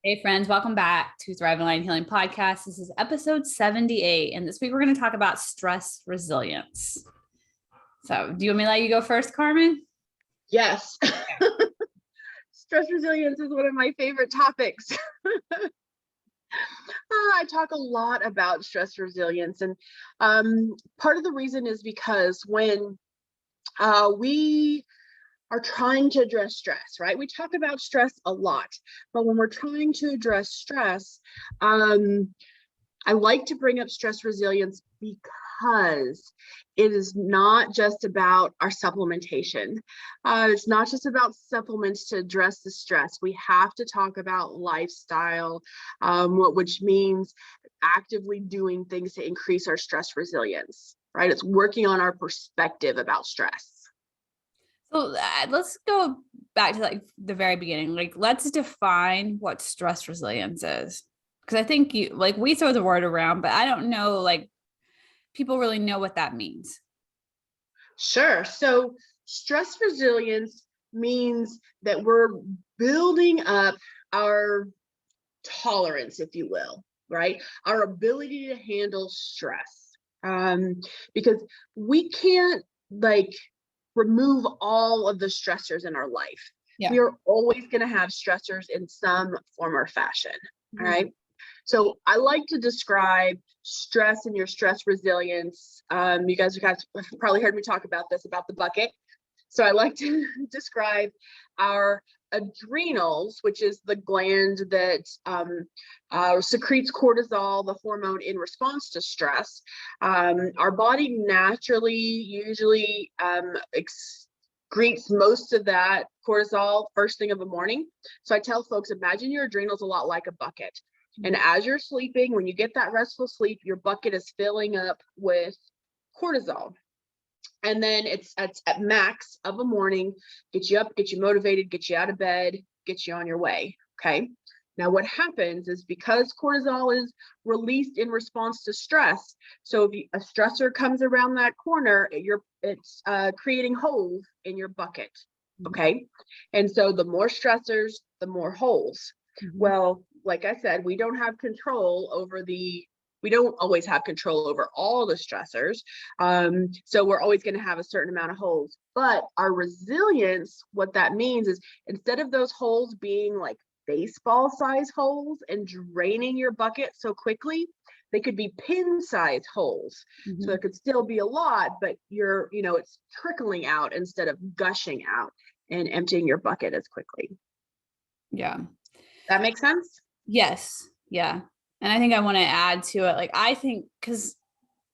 Hey friends, welcome back to Thrive Online Healing Podcast. This is episode 78. And this week we're going to talk about stress resilience. So do you want me to let you go first, Carmen? Yes. Stress resilience is one of my favorite topics. I talk a lot about stress resilience. And part of the reason is because when we are trying to address stress, right? We talk about stress a lot, but when we're trying to address stress, I like to bring up stress resilience because it is not just about our supplementation. It's not just about supplements to address the stress. We have to talk about lifestyle, which means actively doing things to increase our stress resilience, right? It's working on our perspective about stress. So let's go back to like the very beginning. Like, let's define what stress resilience is. Because I think we throw the word around, but I don't know, like, people really know what that means. Sure. So stress resilience means that we're building up our tolerance, if you will, right? Our ability to handle stress. Because we can't remove all of the stressors in our life. Yeah. We are always going to have stressors in some form or fashion. Mm-hmm. All right. So I like to describe stress and your stress resilience. You guys have probably heard me talk about this, about the bucket. So I like to describe our adrenals, which is the gland that secretes cortisol, the hormone in response to stress. Our body naturally usually excretes most of that cortisol first thing of the morning. So I tell folks, imagine your adrenals a lot like a bucket. And as you're sleeping, when you get that restful sleep, your bucket is filling up with cortisol. And then it's at max of a morning, get you up, get you motivated, get you out of bed, get you on your way. Okay. Now what happens is because cortisol is released in response to stress. So if a stressor comes around that corner, it's creating holes in your bucket. Okay. And so the more stressors, the more holes. Mm-hmm. Well, like I said, we don't always have control over all the stressors. So we're always going to have a certain amount of holes. But our resilience, what that means is instead of those holes being like baseball size holes and draining your bucket so quickly, they could be pin size holes. Mm-hmm. So there could still be a lot, but it's trickling out instead of gushing out and emptying your bucket as quickly. Yeah. That makes sense? Yes. Yeah. And I think I want to add to it. Like, I think, because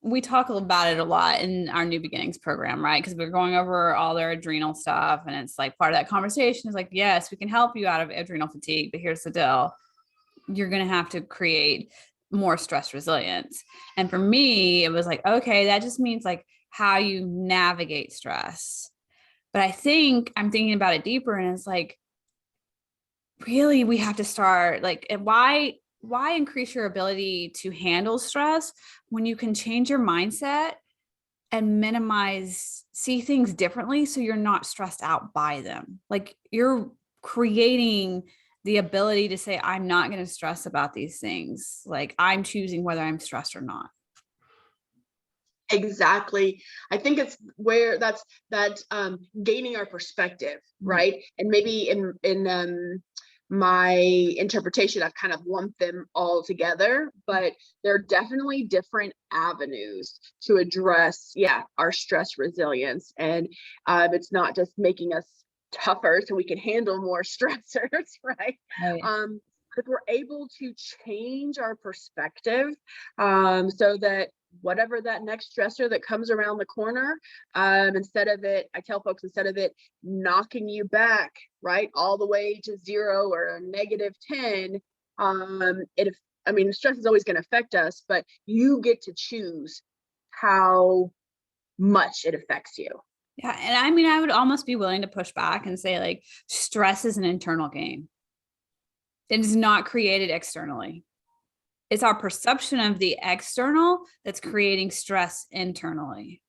we talk about it a lot in our New Beginnings program, right? Because we're going over all their adrenal stuff. And it's like part of that conversation is like, yes, we can help you out of adrenal fatigue, but here's the deal. You're going to have to create more stress resilience. And for me, it was like, okay, that just means like how you navigate stress. But I think I'm thinking about it deeper, and it's like, really, we have to start like, why increase your ability to handle stress when you can change your mindset and see things differently so you're not stressed out by them? Like, you're creating the ability to say, I'm not going to stress about these things. Like, I'm choosing whether I'm stressed or not. Exactly. I think it's where that's gaining our perspective, right? And maybe in my interpretation, I've kind of lumped them all together, but there are definitely different avenues to address, our stress resilience. And it's not just making us tougher so we can handle more stressors, right? If we're able to change our perspective so that whatever that next stressor that comes around the corner, instead of it knocking you back, right, all the way to 0 or -10, stress is always going to affect us, but you get to choose how much it affects you. Yeah. And I would almost be willing to push back and say, like, stress is an internal game. It is not created externally. It's our perception of the external that's creating stress internally.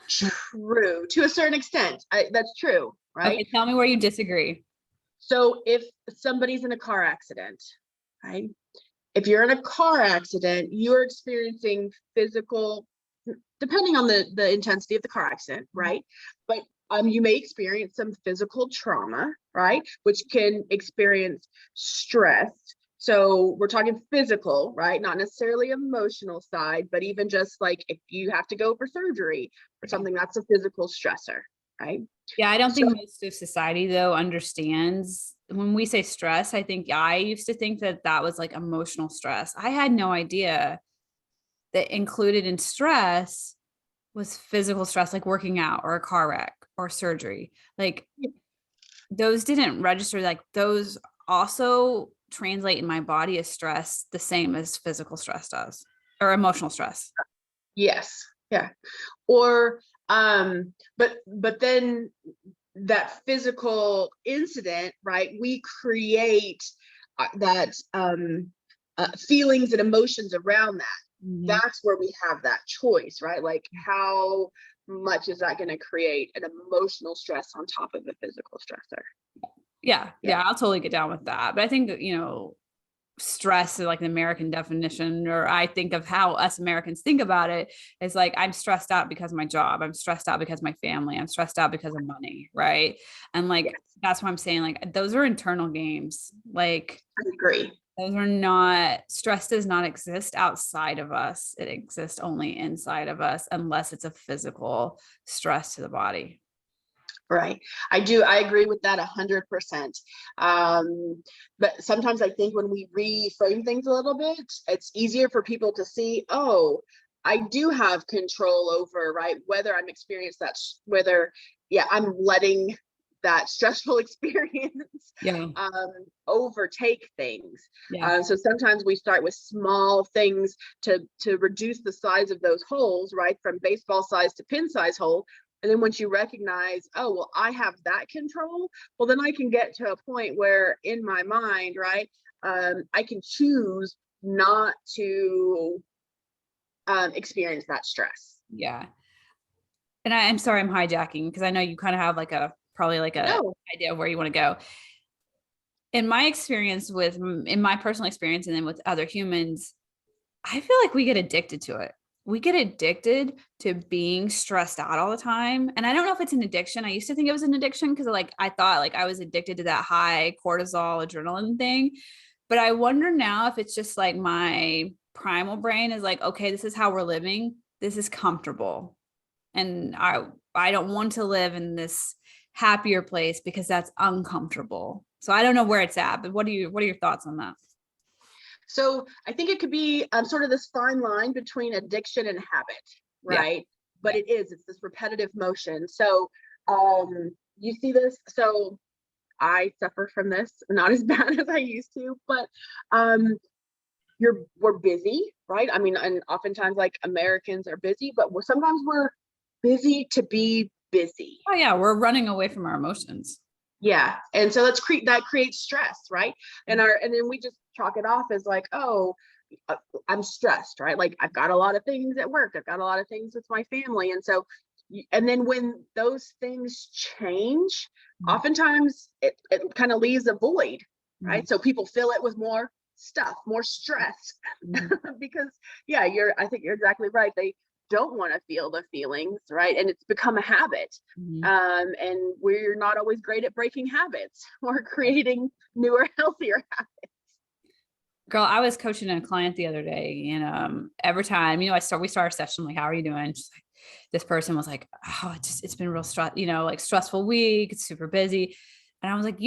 True, to a certain extent. That's true, right? Okay, tell me where you disagree. So if somebody's in a car accident, right? If you're in a car accident, you're experiencing physical, depending on the intensity of the car accident, right? But you may experience some physical trauma, right? Which can experience stress. So we're talking physical, right? Not necessarily emotional side, but even just like if you have to go for surgery or something, that's a physical stressor, right? Yeah, I don't So think most of society though understands when we say stress. I think I used to think that that was like emotional stress. I had no idea that included in stress was physical stress, like working out or a car wreck or surgery. Like those didn't register, like those also translate in my body as stress the same as physical stress does, or emotional stress. yes, yeah. Or but then that physical incident, right? We create that feelings and emotions around that. Mhm. That's where we have that choice, right? Like how much is that going to create an emotional stress on top of the physical stressor? Yeah, Yeah. yeah, I'll totally get down with that. But I think that, stress is like an American definition, or I think of how us Americans think about it is like, I'm stressed out because of my job. I'm stressed out because of my family. I'm stressed out because of money. Right. And like, Yes, that's why I'm saying like, those are internal games. Like, I agree. those are not, stress does not exist outside of us. It exists only inside of us, unless it's a physical stress to the body. Right. I agree with that 100%. But sometimes I think when we reframe things a little bit, it's easier for people to see, oh, I do have control over, right? Whether I'm experienced that, whether, yeah, I'm letting that stressful experience Yeah. um, overtake things. Yeah. So sometimes we start with small things to reduce the size of those holes, right? From baseball size to pin size hole. And then once you recognize, oh, well, I have that control, well, then I can get to a point where in my mind, right, I can choose not to experience that stress. Yeah. And I'm sorry, I'm hijacking because I know you kind of have like a, probably like a No, idea of where you want to go. In my experience with, in my personal experience, and then with other humans, I feel like we get addicted to it. We get addicted to being stressed out all the time. And I don't know if it's an addiction. I used to think it was an addiction because like I thought like I was addicted to that high cortisol adrenaline thing. But I wonder now if it's just like my primal brain is like, okay, this is how we're living. This is comfortable. And I don't want to live in this happier place because that's uncomfortable. So I don't know where it's at, but what are your thoughts on that? so I think it could be sort of this fine line between addiction and habit, Yeah. right? But Yeah. it's this repetitive motion. So you see this. So I suffer from this, not as bad as I used to, but um, we're busy, right? I mean, and oftentimes like Americans are busy, but sometimes we're busy to be busy. Oh yeah, we're running away from our emotions. Yeah. And so that creates stress, right? And then we just chalk it off as like, oh, uh, I'm stressed, right? Like I've got a lot of things at work. I've got a lot of things with my family. And so and then when those things change, oftentimes it kind of leaves a void, Mhm. right? So people fill it with more stuff, more stress. Mhm. Because yeah, I think you're exactly right. They don't want to feel the feelings, right? And it's become a habit. Mhm. And we're not always great at breaking habits or creating newer, healthier habits. Girl, I was coaching a client the other day, and every time, we start our session like, "How are you doing?" She's like, this person was like, "Oh, it's been real stress, like stressful week. It's super busy," and I was like,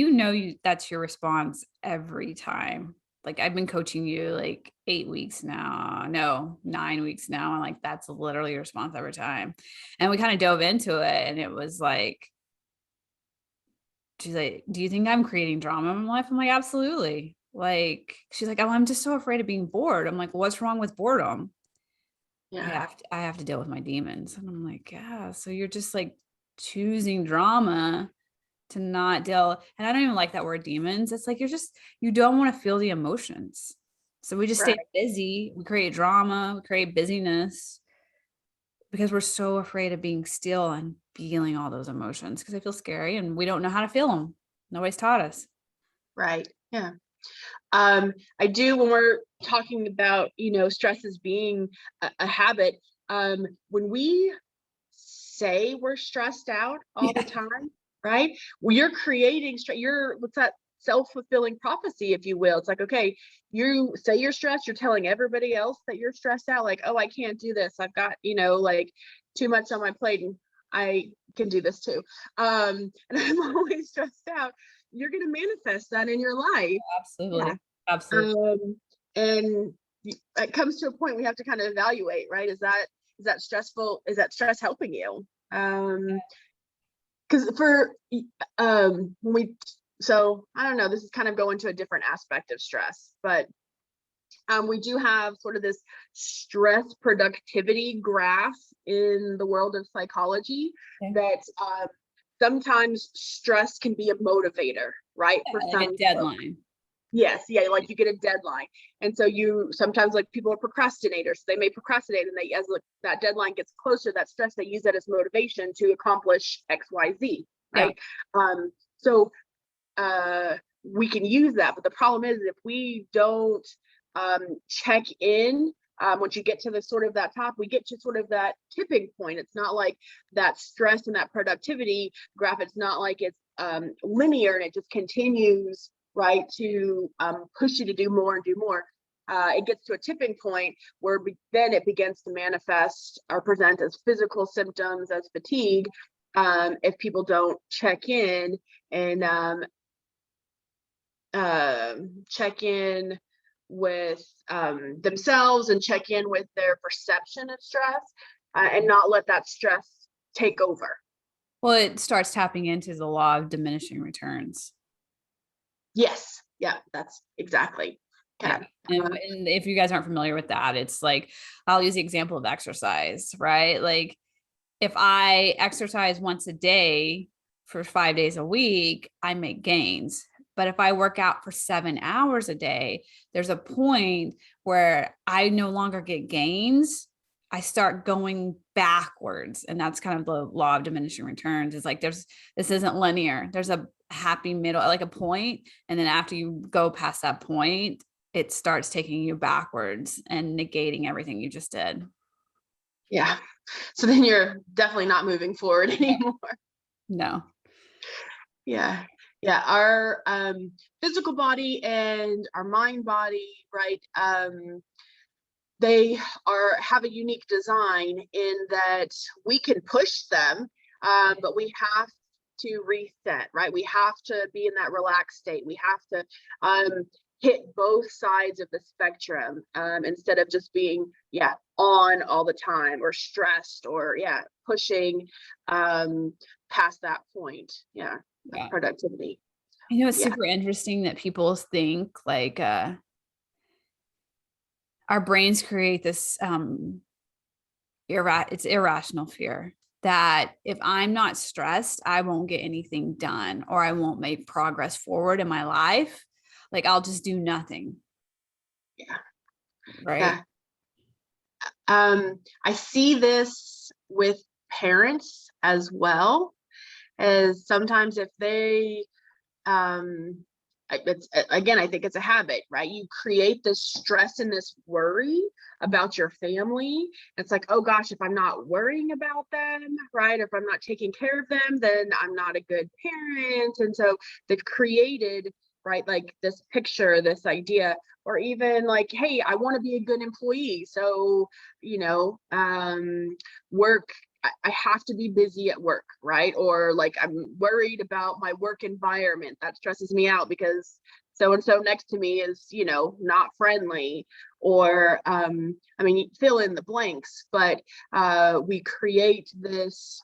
that's your response every time. Like I've been coaching you like 8 weeks now, no, 9 weeks now, and like that's literally your response every time. And we kind of dove into it, and it was like, she's like, "Do you think I'm creating drama in my life?" I'm like, "Absolutely." Like, she's like, "Oh, I'm just so afraid of being bored." I'm like, "What's wrong with boredom?" Yeah. I have to deal with my demons. And I'm like, "Yeah." So you're just like choosing drama to not deal. And I don't even like that word demons. It's like you don't want to feel the emotions. So we just stay Right. busy. We create drama, we create busyness because we're so afraid of being still and feeling all those emotions because they feel scary and we don't know how to feel them. Nobody's taught us. Right. Yeah. I do, when we're talking about, stress as being a habit, when we say we're stressed out all the Yeah. time, right? Well, you're creating stress. What's that self-fulfilling prophecy, if you will? It's like, okay, you say you're stressed, you're telling everybody else that you're stressed out, like, oh, I can't do this. I've got, like too much on my plate and I can do this too. And I'm always stressed out. You're going to manifest that in your life. Yeah. Absolutely. Absolutely. And it comes to a point we have to kind of evaluate, right? Is that stressful? Is that stress helping you? Because when we so I don't know, this is kind of going to a different aspect of stress, but we do have sort of this stress productivity graph in the world of psychology Okay. that sometimes stress can be a motivator, right? For Yeah, like some a folks. deadline. Yes, yeah, like you get a deadline. And so you sometimes, like, people are procrastinators. So they may procrastinate, and they, as that deadline gets closer, that stress, they use that as motivation to accomplish XYZ, Yeah. right? So we can use that, but the problem is if we don't check in, once you get to the sort of that top, we get to sort of that tipping point. It's not like that stress and that productivity graph. It's not like it's linear and it just continues, right, to push you to do more and do more. It gets to a tipping point where then it begins to manifest or present as physical symptoms, as fatigue, if people don't check in and check in with themselves and check in with their perception of stress, and not let that stress take over. Well, it starts tapping into the law of diminishing returns. Yes. Yeah, that's exactly. Yeah. Okay. And if you guys aren't familiar with that, it's like, I'll use the example of exercise, right? Like, if I exercise once a day for 5 days a week, I make gains. But if I work out for 7 hours a day, there's a point where I no longer get gains. I start going backwards. And that's kind of the law of diminishing returns. Is like, this isn't linear. There's a happy middle, like a point. And then after you go past that point, it starts taking you backwards and negating everything you just did. Yeah. So then you're definitely not moving forward anymore. No. Yeah. Yeah. Our physical body and our mind body, right? They have a unique design in that we can push them, but we have to reset, right? We have to be in that relaxed state. We have to hit both sides of the spectrum, instead of just being, on all the time, or stressed, or pushing past that point. Yeah, Yeah. productivity. It's Yeah. super interesting that people think like our brains create this it's irrational fear that if I'm not stressed, I won't get anything done, or I won't make progress forward in my life. Like, I'll just do nothing. Yeah. Right. Yeah. I see this with parents as well, as sometimes if they it's, again, I think it's a habit, right? You create this stress and this worry about your family. It's like, oh gosh, if I'm not worrying about them, right, if I'm not taking care of them, then I'm not a good parent. And so they've created, right, like this picture, this idea, or even like, hey, I want to be a good employee, so work, I have to be busy at work, right? Or like, I'm worried about my work environment. That stresses me out because so and so next to me is, not friendly. Or fill in the blanks, but we create this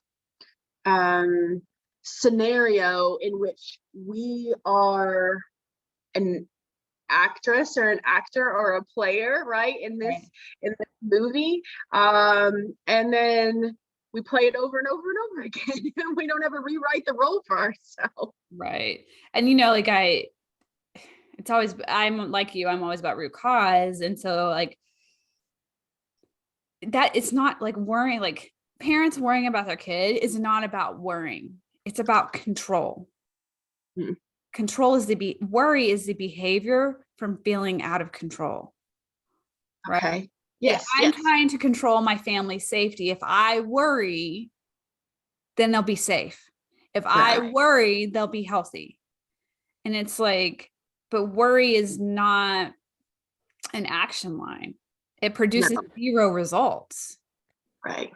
scenario in which we are an actress or an actor or a player, right, in this Right. movie, and then we play it over and over and over again, and we don't ever rewrite the role for ourselves. Right. And like, I'm like you, I'm always about root cause. And so like that, it's not like worrying, like parents worrying about their kid is not about worrying. It's about control. Hmm. worry is the behavior from feeling out of control. Right. Okay. If Yes. I'm Yes. trying to control my family's safety, if I worry, then they'll be safe. If I Right. worry, they'll be healthy. And it's like, but worry is not an action line. It produces No. 0 results. Right.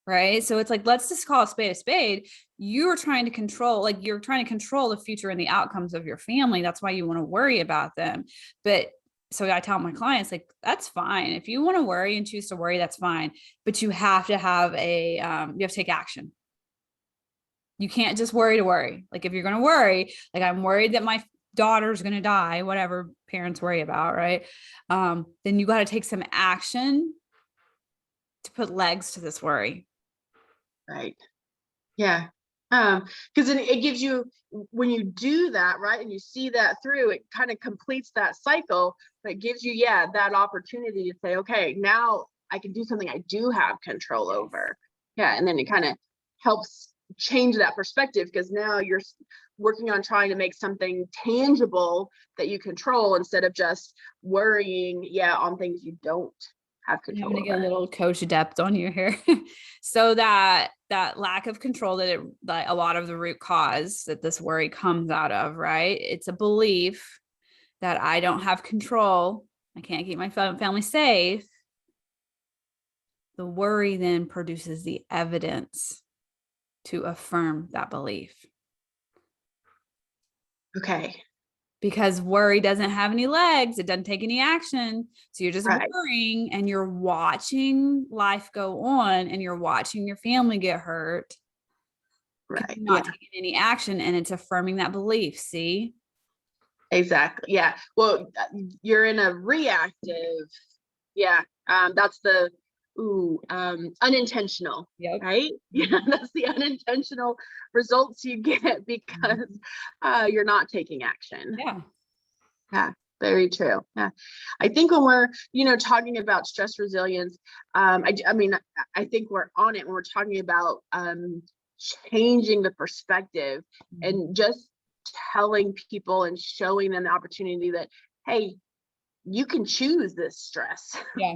Right. So it's like, let's just call a spade a spade. You're trying to control the future and the outcomes of your family. That's why you want to worry about them. But so I tell my clients, like, that's fine. If you want to worry and choose to worry, that's fine. But you have to have you have to take action. You can't just worry to worry. Like, if you're going to worry, like, I'm worried that my daughter's going to die, whatever parents worry about, right? Then you got to take some action to put legs to this worry. Right. Yeah. Because it gives you, when you do that, right, and you see that through, it kind of completes that cycle, that gives you, that opportunity to say, okay, now I can do something I do have control over. Yeah. And then it kind of helps change that perspective, because now you're working on trying to make something tangible that you control, instead of just worrying, on things you don't have I'm control going to get a over. little coach depth on you here. So that lack of control, that a lot of the root cause that this worry comes out of, right? It's a belief that I don't have control. I can't keep my family safe. The worry then produces the evidence to affirm that belief. Okay. Because worry doesn't have any legs, it doesn't take any action. So you're just Right. worrying, and you're watching life go on, and you're watching your family get hurt. Right. You're not Yeah. taking any action, and it's affirming that belief. See? Exactly. Yeah. Well, you're in a reactive. Yeah. That's the unintentional, Yep. right? Yeah, that's the unintentional results you get, because you're not taking action. Yeah. Yeah. Very true. Yeah. I think when we're, talking about stress resilience, I mean, I think we're on it when we're talking about changing the perspective, and just telling people and showing them the opportunity that, hey, you can choose this stress. Yeah.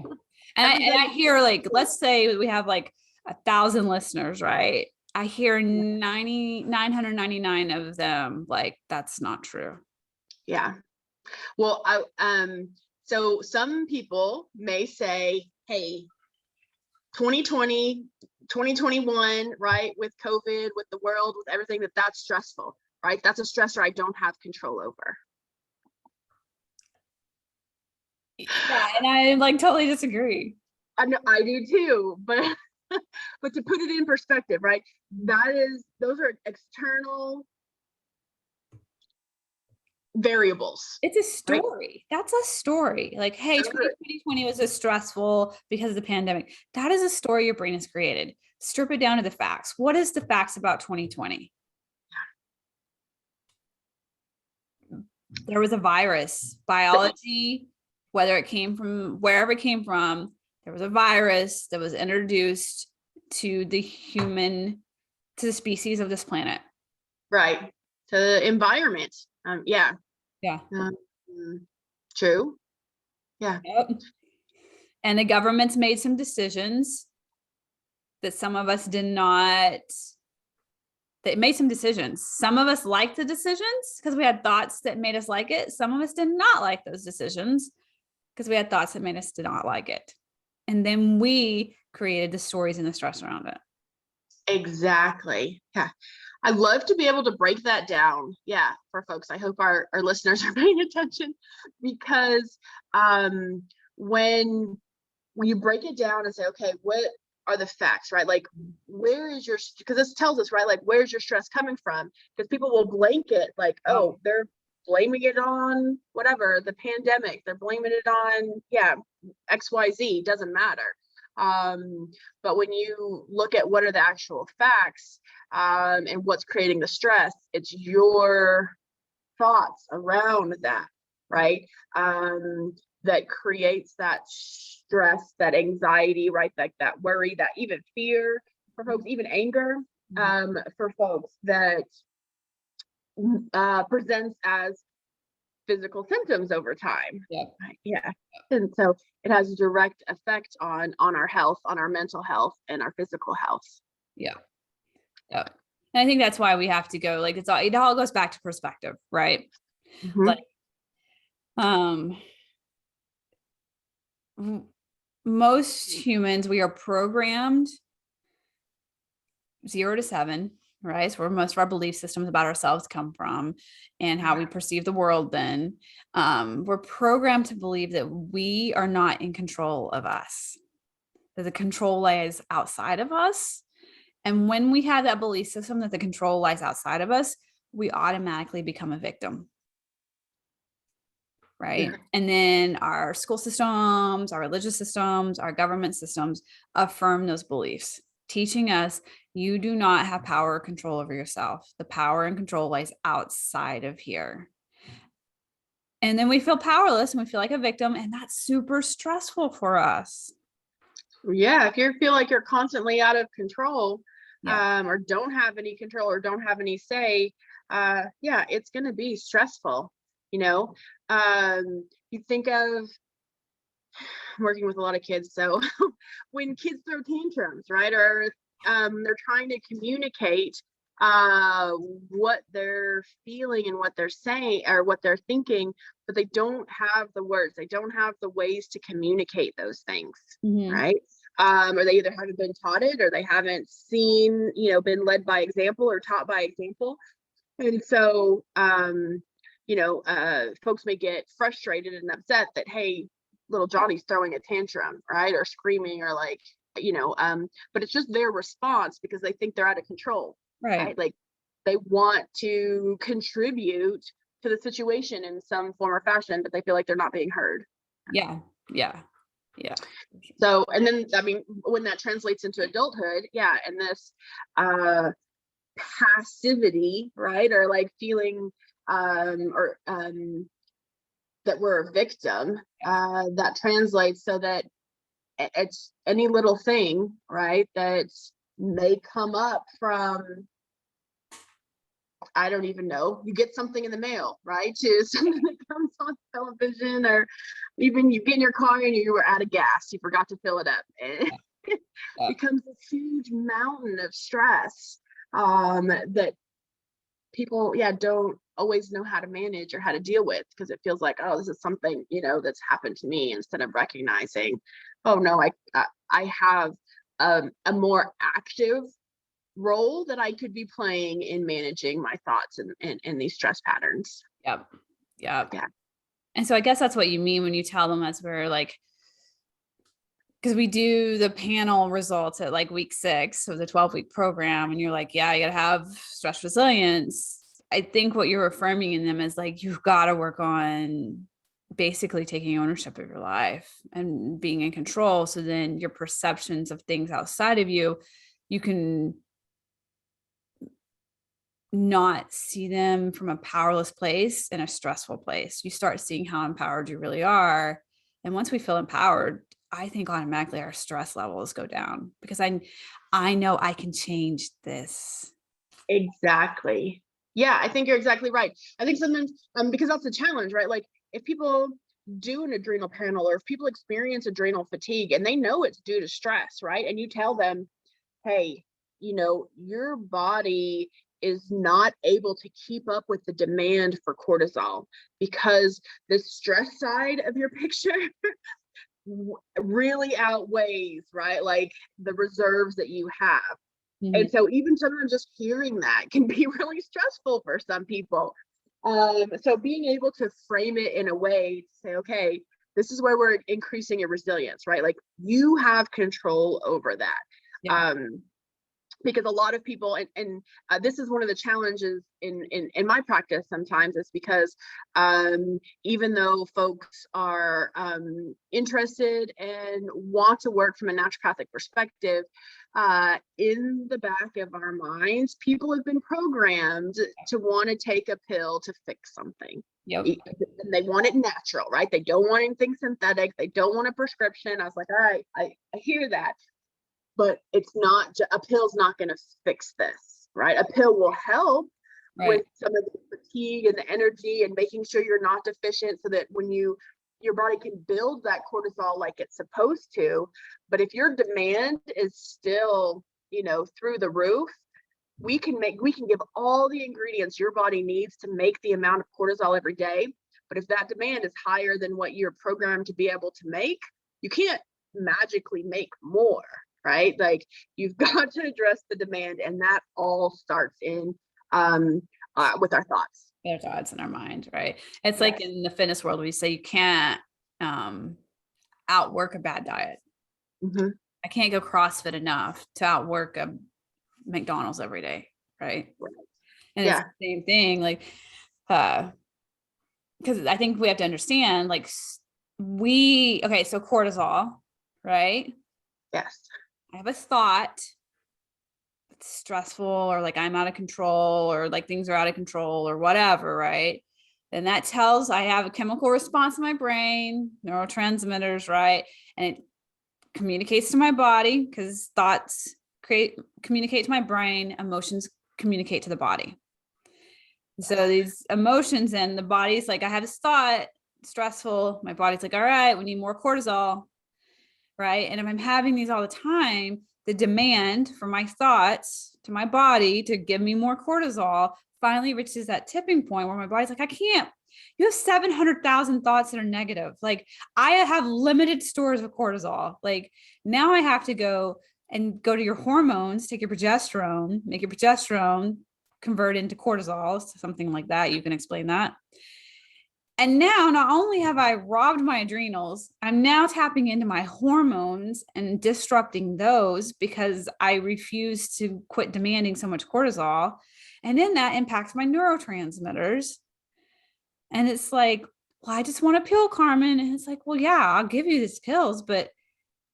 And I hear, like, let's say we have like 1,000 listeners, right? I hear 999 of them like, that's not true. Yeah. Well, so some people may say, hey, 2020, 2021, right, with COVID, with the world, with everything, that's stressful, right? That's a stressor I don't have control over. Yeah, and I like totally disagree. I know, I do too, but but to put it in perspective, right? Those are external variables, It's a right? story. That's a story. Like, hey, Those are 2020 was a stressful because of the pandemic. That is a story your brain has created. Strip it down to the facts. What is the facts about 2020? There was a virus. Biology, whether it came from wherever it came from, there was a virus that was introduced to the species of this planet. right, to the environment. Yeah. Yeah. Um, True. Yeah. Yep. And the government's made some decisions that some of us did not. They made some decisions. Some of us liked the decisions because we had thoughts that made us like it. Some of us did not like those decisions because we had thoughts that made us did not like it. And then we created the stories and the stress around it. Exactly. Yeah. I love to be able to break that down. Yeah, for folks. I hope our listeners are paying attention, because when you break it down and say, okay, what are the facts, right? Like, where is your, because this tells us, right, like, where's your stress coming from? Because people will blanket, like, oh, they're blaming it on whatever, the pandemic, they're blaming it on, XYZ, doesn't matter. But when you look at what are the actual facts, and what's creating the stress, it's your thoughts around that, right? That creates that stress, that anxiety, right? Like that worry, that even fear for folks, even anger, for folks, that presents as physical symptoms over time. Yeah. Right? Yeah. And so it has a direct effect on our health, on our mental health, and our physical health. Yeah. Yeah. And I think that's why we have to go, like, it all goes back to perspective, right? Mm-hmm. Like, most humans, we are programmed 0 to 7, right? So where most of our belief systems about ourselves come from and how we perceive the world. Then we're programmed to believe that we are not in control of us, that the control lies outside of us. And when we have that belief system that the control lies outside of us, we automatically become a victim. Right. Yeah. And then our school systems, our religious systems, our government systems affirm those beliefs, teaching us you do not have power or control over yourself. The power and control lies outside of here. And then we feel powerless and we feel like a victim, and that's super stressful for us. Yeah, if you feel like you're constantly out of control, Yeah. or don't have any control or don't have any say, yeah, it's going to be stressful. You know, you think of working with a lot of kids. So when kids throw tantrums, right, or they're trying to communicate what they're feeling and what they're saying or what they're thinking, but they don't have the words, they don't have the ways to communicate those things, Mm-hmm. right? Or they either haven't been taught it or they haven't seen, been led by example or taught by example. And so, folks may get frustrated and upset that, hey, little Johnny's throwing a tantrum, right? Or screaming or like, but it's just their response because they think they're out of control, Right. right? Like they want to contribute to the situation in some form or fashion, but they feel like they're not being heard. Yeah. Yeah. Yeah. So, and then, I mean, when that translates into adulthood, yeah, and this, passivity, right? Or like feeling or that we're a victim, that translates so that it's any little thing, right? That may come up from, I don't even know, you get something in the mail, right? To something that comes on television, or even you get in your car and you were out of gas, you forgot to fill it up. It becomes a huge mountain of stress that people don't always know how to manage or how to deal with, because it feels like, oh, this is something that's happened to me, instead of recognizing, oh no, I have a more active role that I could be playing in managing my thoughts and these stress patterns. Yep. Yep. Yeah. And so I guess that's what you mean when you tell them, as we're like, because we do the panel results at like week 6 of the 12-week program, and you're like, yeah, you gotta have stress resilience. I think what you're affirming in them is like, you've got to work on basically taking ownership of your life and being in control. So then your perceptions of things outside of you can not see them from a powerless place in a stressful place. You start seeing how empowered you really are. And once we feel empowered, I think automatically our stress levels go down, because I know I can change this. Exactly. Yeah, I think you're exactly right. I think sometimes, because that's the challenge, right? Like if people do an adrenal panel, or if people experience adrenal fatigue and they know it's due to stress, right? And you tell them, hey, your body is not able to keep up with the demand for cortisol, because the stress side of your picture really outweighs, right? Like the reserves that you have. Mhm. And so even sometimes just hearing that can be really stressful for some people. So being able to frame it in a way to say, okay, this is where we're increasing your resilience, right? Like you have control over that. Yeah. Um, because a lot of people, and this is one of the challenges in my practice sometimes, is because even though folks are interested and want to work from a naturopathic perspective, in the back of our minds, people have been programmed to want to take a pill to fix something. Yep. And they want it natural, right? They don't want anything synthetic. They don't want a prescription. I was like, all right, I hear that. But it's not, a pill's not going to fix this, right? A pill will help, with some of the fatigue and the energy, and making sure you're not deficient, so that when your body can build that cortisol like it's supposed to. But if your demand is still, through the roof, we can give all the ingredients your body needs to make the amount of cortisol every day. But if that demand is higher than what you're programmed to be able to make, you can't magically make more, right? Like, you've got to address the demand, and that all starts in with our thoughts. Their thoughts in our mind, right? It's like in the fitness world, we say you can't outwork a bad diet. Mm-hmm. I can't go CrossFit enough to outwork a McDonald's every day, right? And it's the same thing, like, because I think we have to understand, like, so cortisol, right? Yes. I have a thought, it's stressful, or like I'm out of control, or like things are out of control, or whatever, right? Then that tells I have a chemical response in my brain, neurotransmitters, right? And it communicates to my body, because thoughts communicate to my brain, emotions communicate to the body. So these emotions, and the body's like, I have this thought, stressful. My body's like, all right, we need more cortisol, right? And if I'm having these all the time, the demand for my thoughts to my body to give me more cortisol finally reaches that tipping point where my body's like, I can't. You have 700,000 thoughts that are negative. Like, I have limited stores of cortisol. Like, now I have to go to your hormones, take your progesterone, make your progesterone convert into cortisol, something like that. You can explain that. And now, not only have I robbed my adrenals, I'm now tapping into my hormones and disrupting those, because I refuse to quit demanding so much cortisol. And then that impacts my neurotransmitters. And it's like, well, I just want a pill, Carmen. And it's like, well, yeah, I'll give you these pills, but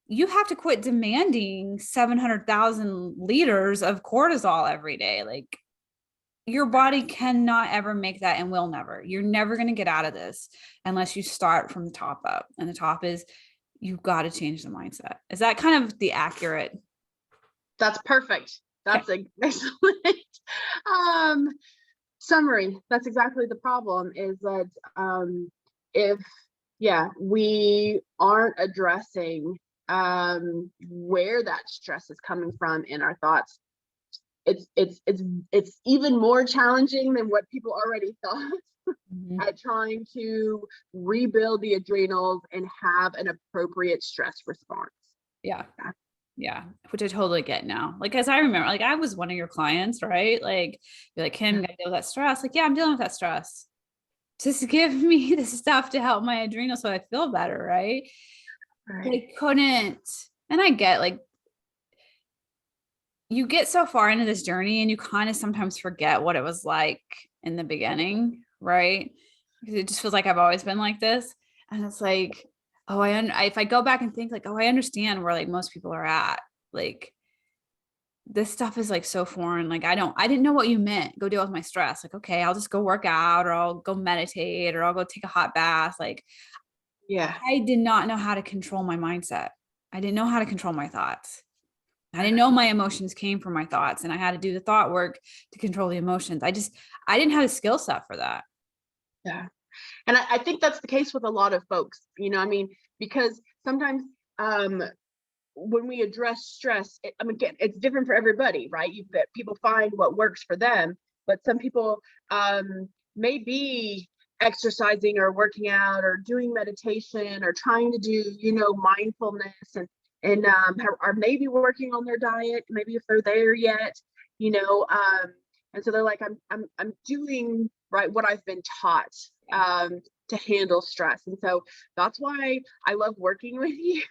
you have to quit demanding 700,000 liters of cortisol every day. Like, your body cannot ever make that, and will never. You're never going to get out of this unless you start from the top up. And the top is, you've got to change the mindset. Is that kind of the accurate? That's perfect. That's an excellent summary. That's exactly the problem, is that if we aren't addressing where that stress is coming from in our thoughts, it's even more challenging than what people already thought. Mm-hmm. At trying to rebuild the adrenals and have an appropriate stress response. Yeah, which I totally get now. Like, as I remember, like, I was one of your clients, right? Like, you're like, Kim, gotta deal with that stress. Like, yeah, I'm dealing with that stress. Just give me the stuff to help my adrenals so I feel better, right? I couldn't. And I get, like, you get so far into this journey and you kind of sometimes forget what it was like in the beginning, right? Because it just feels like I've always been like this. And it's like, oh, if I go back and think, like, oh, I understand where, like, most people are at. Like, this stuff is, like, so foreign. Like, I didn't know what you meant. Go deal with my stress. Like, okay, I'll just go work out, or I'll go meditate, or I'll go take a hot bath. Like, I did not know how to control my mindset. I didn't know how to control my thoughts. I didn't know my emotions came from my thoughts, and I had to do the thought work to control the emotions. I didn't have a skill set for that. Yeah. And I think that's the case with a lot of folks, because sometimes when we address stress, again, it's different for everybody, right? People find what works for them, but some people may be exercising or working out or doing meditation or trying to do, mindfulness, and are maybe working on their diet, maybe if they're there yet, and so they're like, I'm doing right what I've been taught to handle stress. And so that's why I love working with you,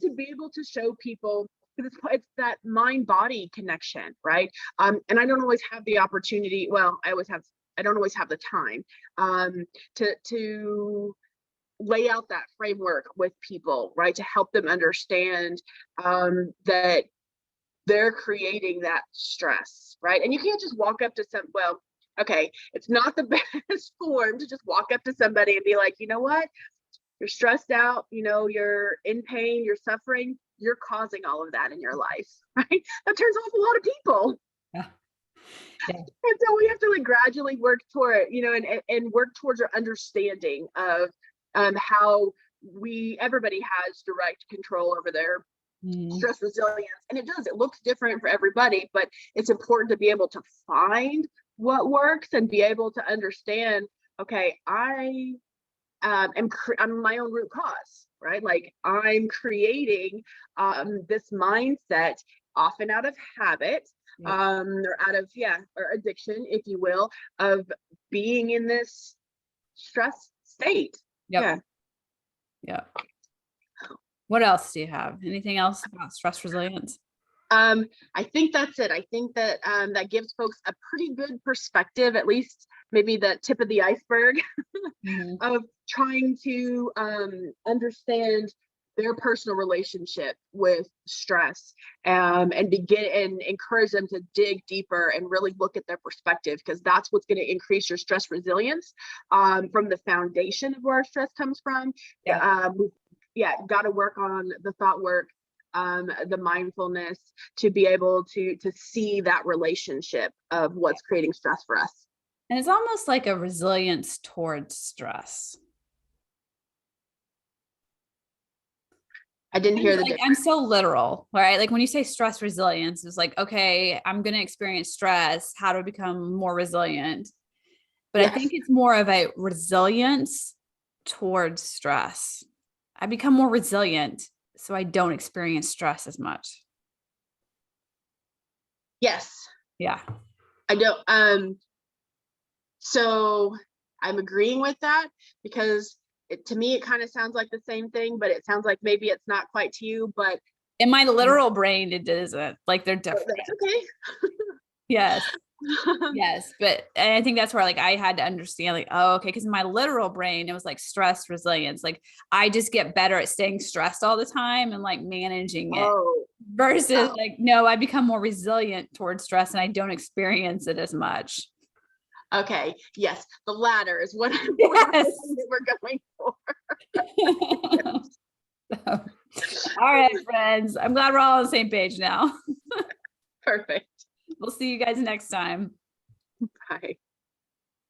to be able to show people, because it's that mind-body connection, right? And I don't always have the opportunity. Well, I don't always have the time to lay out that framework with people, right? To help them understand that they're creating that stress, right? And you can't just walk up to it's not the best form to just walk up to somebody and be like, you know what? You're stressed out, you're in pain, you're suffering, you're causing all of that in your life, right? That turns off a lot of people. Yeah. Yeah. And so we have to like gradually work toward, and work towards our understanding of how everybody has direct control over their Mhm. stress resilience. And it looks different for everybody, but it's important to be able to find what works and be able to understand, okay, I'm my own root cause, right? Like I'm creating this mindset, often out of habit, Yep. or out of or addiction, if you will, of being in this stress state. Yep. Yeah. Yep. What else do you have? Anything else about stress resilience? I think that's it. I think that that gives folks a pretty good perspective, at least maybe the tip of the iceberg, Mhm. of trying to understand their personal relationship with stress, and begin and encourage them to dig deeper and really look at their perspective, because that's what's going to increase your stress resilience, from the foundation of where our stress comes from. Yeah. Got to work on the thought work, the mindfulness, to be able to see that relationship of what's creating stress for us. And it's almost like a resilience towards stress. I didn't hear the Like I'm difference. so literal, right? Like when you say stress resilience, it's like, okay, I'm going to experience stress. How do I become more resilient? But I think Yes. it's more of a resilience towards stress. I become more resilient so I don't experience stress as much. Yes. Yeah. I don't. So I'm agreeing with that, because to me it kind of sounds like the same thing, but it sounds like maybe it's not quite to you. But In my literal brain, it isn't. Like they're different. that's okay. Yes. Yes. But and I think that's where like I had to understand, like, oh, okay. Cause in my literal brain, it was like stress resilience. Like I just get better at staying stressed all the time and like managing it. Oh, Versus oh, like, no, I become more resilient towards stress and I don't experience it as much. okay. Yes, the latter is what I'm Yes. hoping that we're going for. All right, friends. I'm glad we're all on the same page now. Perfect. We'll see you guys next time. Bye.